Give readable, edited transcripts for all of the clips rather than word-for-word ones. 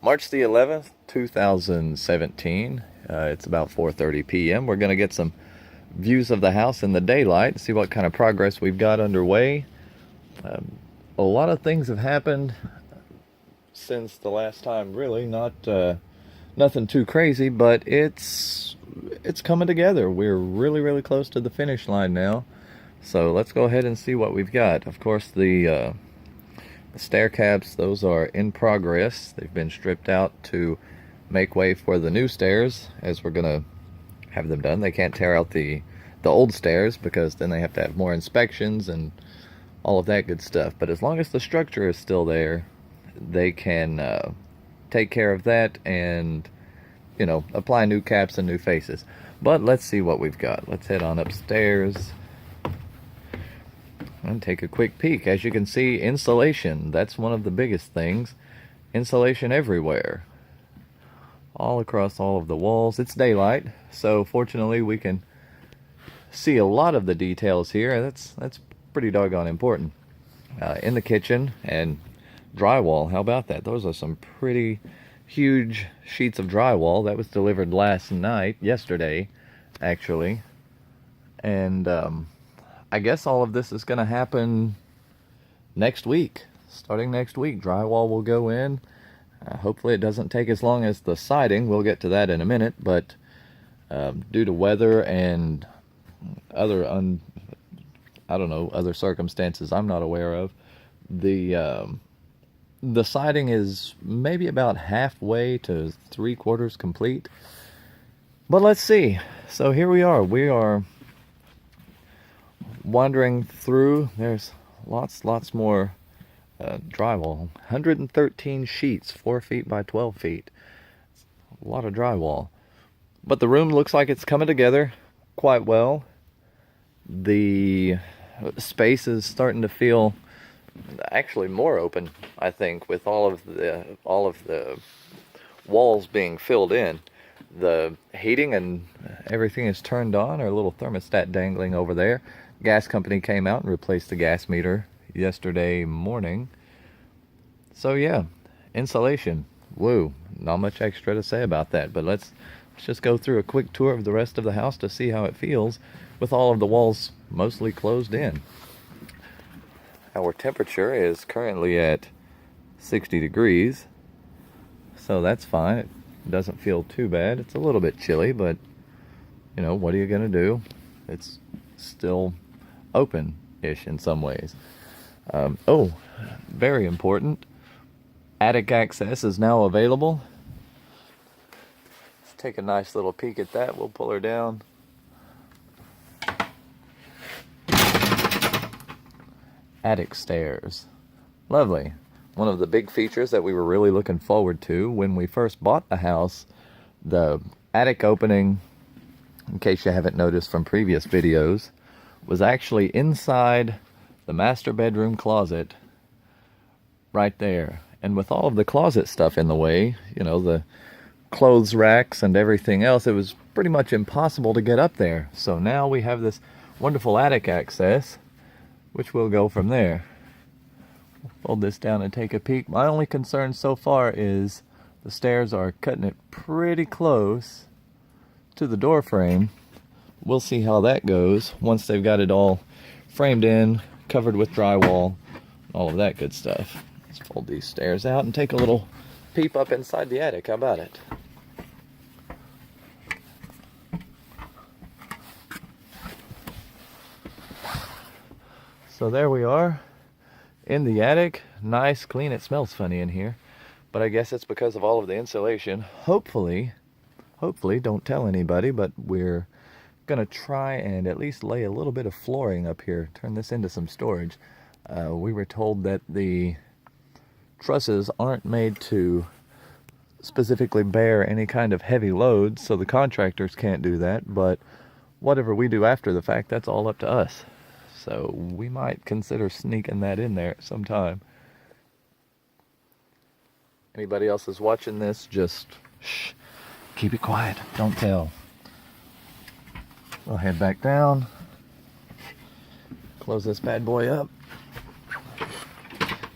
March the 11th, 2017. It's about 4:30 p.m. We're going to get some views of the house in the daylight, see what kind of progress we've got underway. A lot of things have happened since the last time, really. Nothing too crazy, but it's coming together. We're really close to the finish line now. So let's go ahead and see what we've got. Of course, the stair caps, those are in progress. They've been stripped out to make way for the new stairs, as we're gonna have them done. They can't tear out the old stairs because then they have to have more inspections and all of that good stuff. But as long as the structure is still there, they can take care of that and, you know, apply new caps and new faces. But let's see what we've got. Let's head on upstairs and take a quick peek. As you can see, insulation, that's one of the biggest things. Insulation everywhere, all across all of the walls. It's daylight, so fortunately we can see a lot of the details here. That's pretty doggone important. In the kitchen and drywall, how about that? Those are some pretty huge sheets of drywall. That was delivered yesterday actually. And I guess all of this is going to happen next week. Starting next week, drywall will go in. Hopefully it doesn't take as long as the siding. We'll get to that in a minute, but due to weather and other other circumstances I'm not aware of, the siding is maybe about halfway to 3/4 complete. But let's see. So here we are. We are wandering through. There's lots more drywall. 113 sheets, 4 feet by 12 feet. A lot of drywall. But the room looks like it's coming together quite well. The space is starting to feel actually more open, I think, with all of the walls being filled in. The heating and everything is turned on. Our little thermostat dangling over there. Gas company came out and replaced the gas meter yesterday morning. So yeah, insulation. Woo, not much extra to say about that, but let's just go through a quick tour of the rest of the house to see how it feels with all of the walls mostly closed in. Our temperature is currently at 60 degrees, so that's fine. It doesn't feel too bad. It's a little bit chilly, but you know, what are you gonna do? It's still open-ish in some ways. Oh, very important. Attic access is now available. Let's take a nice little peek at that. We'll pull her down. Attic stairs. Lovely. One of the big features that we were really looking forward to when we first bought the house, the attic opening, in case you haven't noticed from previous videos, was actually inside the master bedroom closet right there. And with all of the closet stuff in the way, you know, the clothes racks and everything else, it was pretty much impossible to get up there. So now we have this wonderful attic access, which will go from there. We'll fold this down and take a peek. My only concern so far is the stairs are cutting it pretty close to the door frame. We'll see how that goes once they've got it all framed in, covered with drywall, all of that good stuff. Let's fold these stairs out and take a little peep up inside the attic. How about it? So there we are in the attic. Nice, clean. It smells funny in here, but I guess it's because of all of the insulation. Hopefully, don't tell anybody, but we're gonna try and at least lay a little bit of flooring up here, turn this into some storage. We were told that the trusses aren't made to specifically bear any kind of heavy loads, so the contractors can't do that, but whatever we do after the fact, that's all up to us. So we might consider sneaking that in there sometime. Anybody else is watching this, just shh, keep it quiet, don't tell. We'll head back down, close this bad boy up,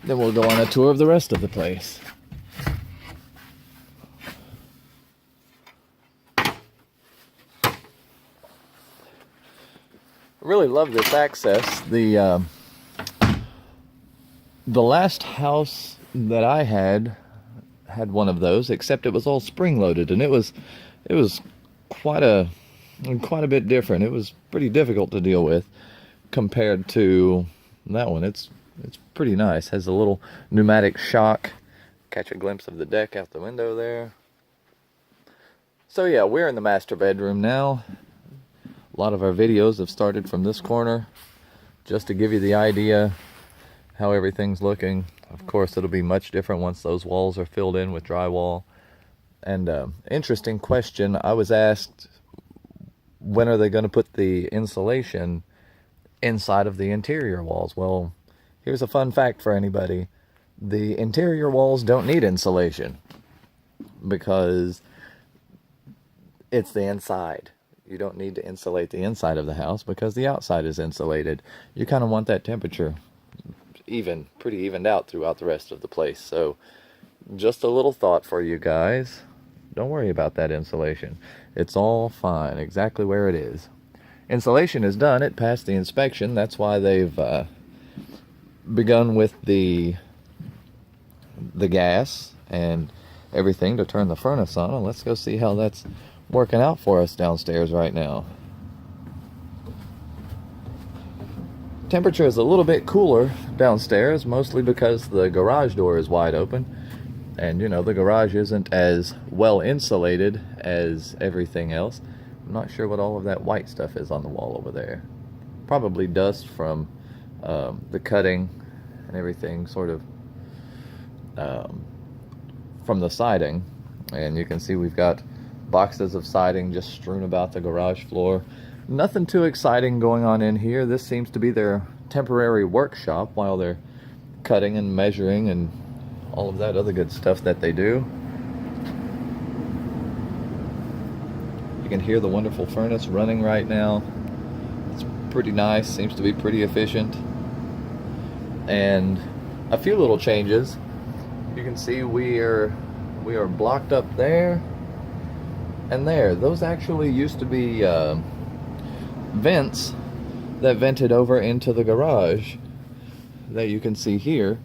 then we'll go on a tour of the rest of the place. really love this access. The last house that I had one of those, except it was all spring loaded, and it was quite a bit different. It was pretty difficult to deal with compared to that one. It's pretty nice. Has a little pneumatic shock. Catch a glimpse of the deck out the window there. So yeah, we're in the master bedroom now. A lot of our videos have started from this corner, just to give you the idea how everything's looking. Of course, it'll be much different once those walls are filled in with drywall. And interesting question, I was asked, when are they going to put the insulation inside of the interior walls? Well, here's a fun fact for anybody. The interior walls don't need insulation because it's the inside. You don't need to insulate the inside of the house because the outside is insulated. You kind of want that temperature pretty evened out throughout the rest of the place. So just a little thought for you guys. Don't worry about that insulation. It's all fine, exactly where it is. Insulation is done. It passed the inspection. That's why they've begun with the gas and everything to turn the furnace on. And let's go see how that's working out for us downstairs right now. Temperature is a little bit cooler downstairs, mostly because the garage door is wide open. And you know, the garage isn't as well insulated as everything else. I'm not sure what all of that white stuff is on the wall over there. Probably dust from the cutting and everything, sort of from the siding. And you can see we've got boxes of siding just strewn about the garage floor. Nothing too exciting going on in here. This seems to be their temporary workshop while they're cutting and measuring and all of that other good stuff that they do. You can hear the wonderful furnace running right now. It's pretty nice, seems to be pretty efficient. And a few little changes. You can see we are blocked up there and there. Those actually used to be vents that vented over into the garage that you can see here.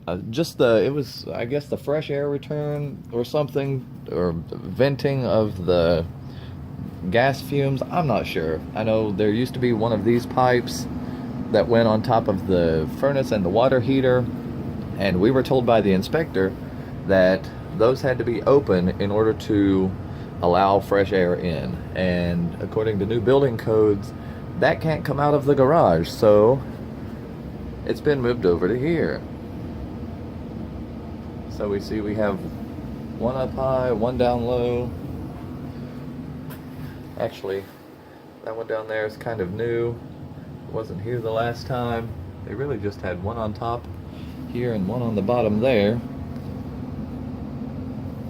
It was, I guess, the fresh air return or something, or venting of the gas fumes. I'm not sure. I know there used to be one of these pipes that went on top of the furnace and the water heater, and we were told by the inspector that those had to be open in order to allow fresh air in. And according to new building codes, that can't come out of the garage, so it's been moved over to here. So we see we have one up high, one down low. Actually, that one down there is kind of new. It wasn't here the last time. They really just had one on top here and one on the bottom there.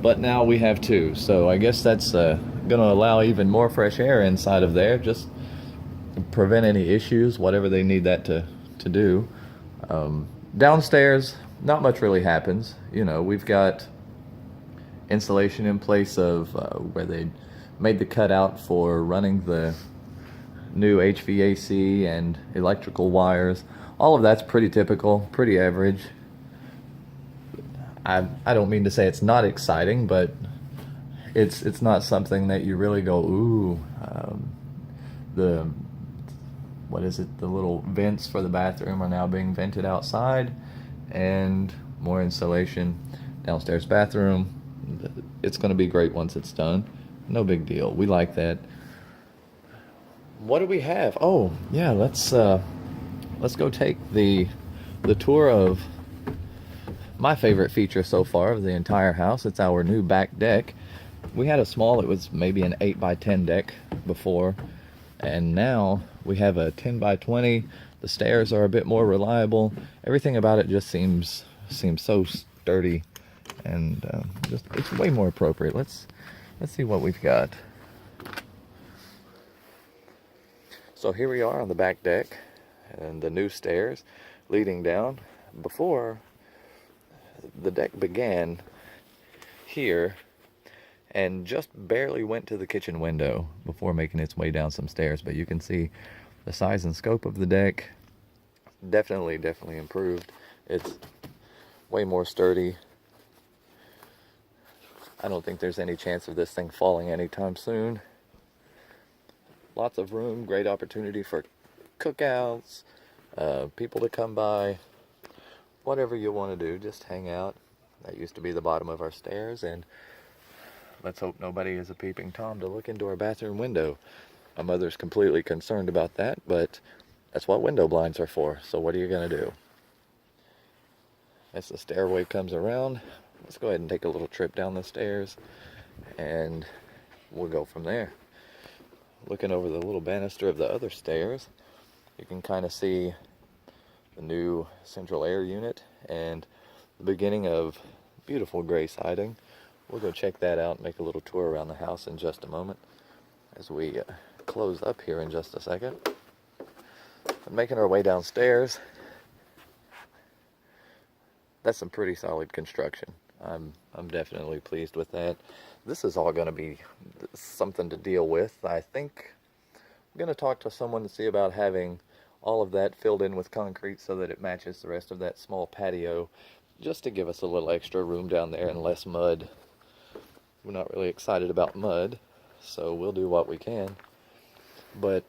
But now we have two, so I guess that's going to allow even more fresh air inside of there, just to prevent any issues, whatever they need that to do. Downstairs, not much really happens. You know, we've got insulation in place of where they made the cutout for running the new HVAC and electrical wires. All of that's pretty typical, pretty average. I don't mean to say it's not exciting, but it's not something that you really go, ooh. The little vents for the bathroom are now being vented outside, and more insulation downstairs bathroom. It's going to be great once it's done. No big deal. We like that. What do we have? Oh yeah, let's go take the tour of my favorite feature so far of the entire house. It's our new back deck. We had it was maybe an 8x10 deck before, and now we have a 10x20. The stairs are a bit more reliable. Everything about it just seems so sturdy, and it's way more appropriate. Let's see what we've got. So here we are on the back deck, and the new stairs leading down. Before, the deck began here, and just barely went to the kitchen window before making its way down some stairs. But you can see the size and scope of the deck definitely improved. It's way more sturdy. I don't think there's any chance of this thing falling anytime soon. Lots of room, great opportunity for cookouts, people to come by, whatever you want to do, just hang out. That used to be the bottom of our stairs, and let's hope nobody is a peeping Tom to look into our bathroom window. My mother's completely concerned about that, but that's what window blinds are for, so what are you going to do? As the stairway comes around, let's go ahead and take a little trip down the stairs, and we'll go from there. Looking over the little banister of the other stairs, you can kind of see the new central air unit and the beginning of beautiful gray siding. We'll go check that out and make a little tour around the house in just a moment as we close up here in just a second. But making our way downstairs, that's some pretty solid construction. I'm definitely pleased with that. This is all going to be something to deal with. I think I'm going to talk to someone to see about having all of that filled in with concrete so that it matches the rest of that small patio, just to give us a little extra room down there and less mud. We're not really excited about mud, so we'll do what we can. But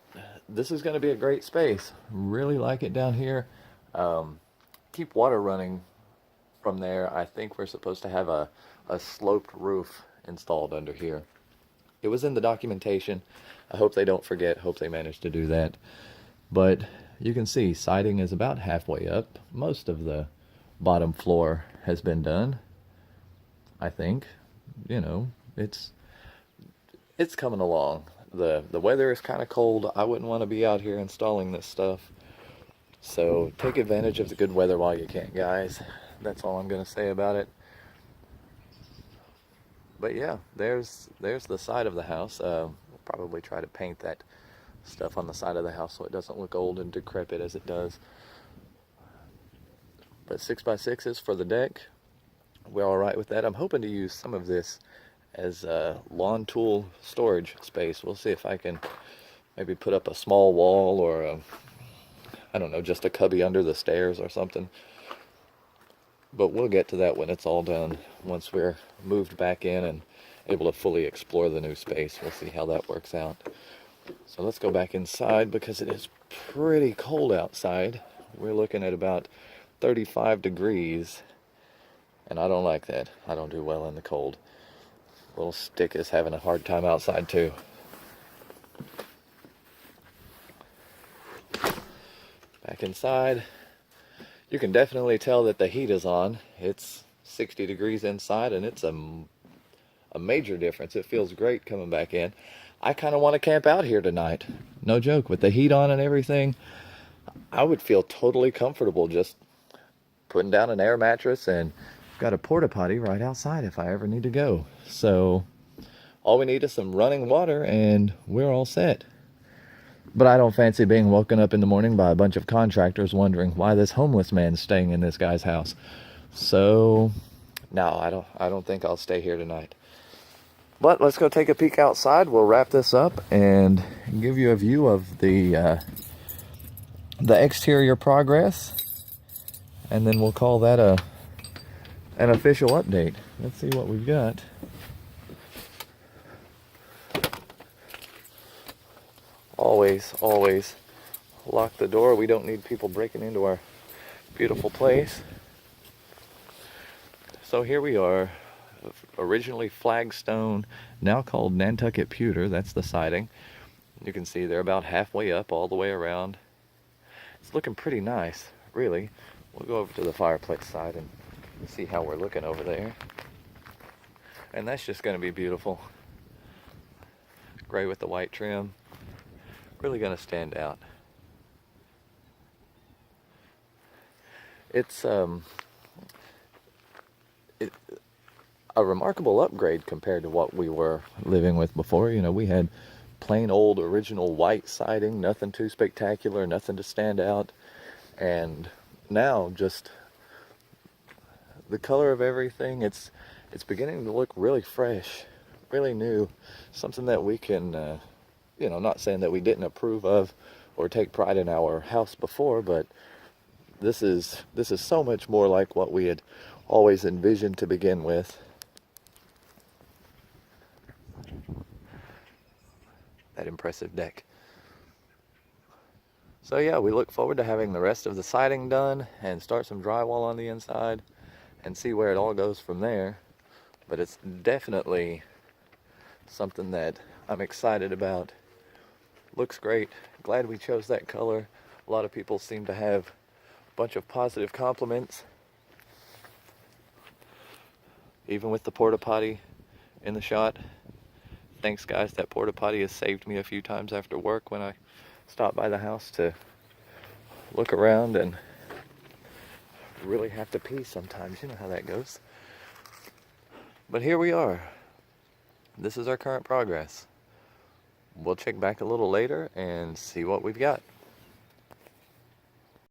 this is going to be a great space. Really like it down here. Keep water running from there. I think we're supposed to have a sloped roof installed under here. It was in the documentation. I hope they don't forget. Hope they manage to do that. But you can see siding is about halfway up. Most of the bottom floor has been done, I think. You know, it's coming along. The weather is kind of cold. I wouldn't want to be out here installing this stuff. So take advantage of the good weather while you can, guys. That's all I'm going to say about it. But yeah, there's the side of the house. We'll probably try to paint that stuff on the side of the house so it doesn't look old and decrepit as it does. But 6x6s for the deck. We're all right with that. I'm hoping to use some of this as lawn tool storage space. We'll see if I can maybe put up a small wall or I don't know, just a cubby under the stairs or something. But we'll get to that when it's all done, once we're moved back in and able to fully explore the new space. We'll see how that works out. So let's go back inside because it is pretty cold outside. We're looking at about 35 degrees, and I don't like that. I don't do well in the cold. Little stick is having a hard time outside too. Back inside. You can definitely tell that the heat is on. It's 60 degrees inside, and it's a major difference. It feels great coming back in. I kind of want to camp out here tonight. No joke. With the heat on and everything, I would feel totally comfortable just putting down an air mattress, and got a porta potty right outside if I ever need to go. So all we need is some running water, and we're all set. But I don't fancy being woken up in the morning by a bunch of contractors wondering why this homeless man's staying in this guy's house. So, no, I don't think I'll stay here tonight. But let's go take a peek outside. We'll wrap this up and give you a view of the exterior progress, and then we'll call that an official update. Let's see what we've got. Always lock the door. We don't need people breaking into our beautiful place. So here we are, originally flagstone, now called Nantucket pewter. That's the siding. You can see they're about halfway up all the way around. It's looking pretty nice, really. We'll go over to the fireplace side and see how we're looking over there. And that's just going to be beautiful. Gray with the white trim. Really going to stand out. It's a remarkable upgrade compared to what we were living with before. You know, we had plain old original white siding, nothing too spectacular, nothing to stand out. And now just the color of everything, it's beginning to look really fresh, really new, something that we can, you know, not saying that we didn't approve of or take pride in our house before, but this is so much more like what we had always envisioned to begin with. That impressive deck. So yeah, we look forward to having the rest of the siding done and start some drywall on the inside and see where it all goes from there. But it's definitely something that I'm excited about. Looks great. Glad we chose that color. A lot of people seem to have a bunch of positive compliments. Even with the porta potty in the shot. Thanks guys, that porta potty has saved me a few times after work when I stop by the house to look around and really have to pee sometimes. You know how that goes. But here we are. This is our current progress. We'll check back a little later and see what we've got.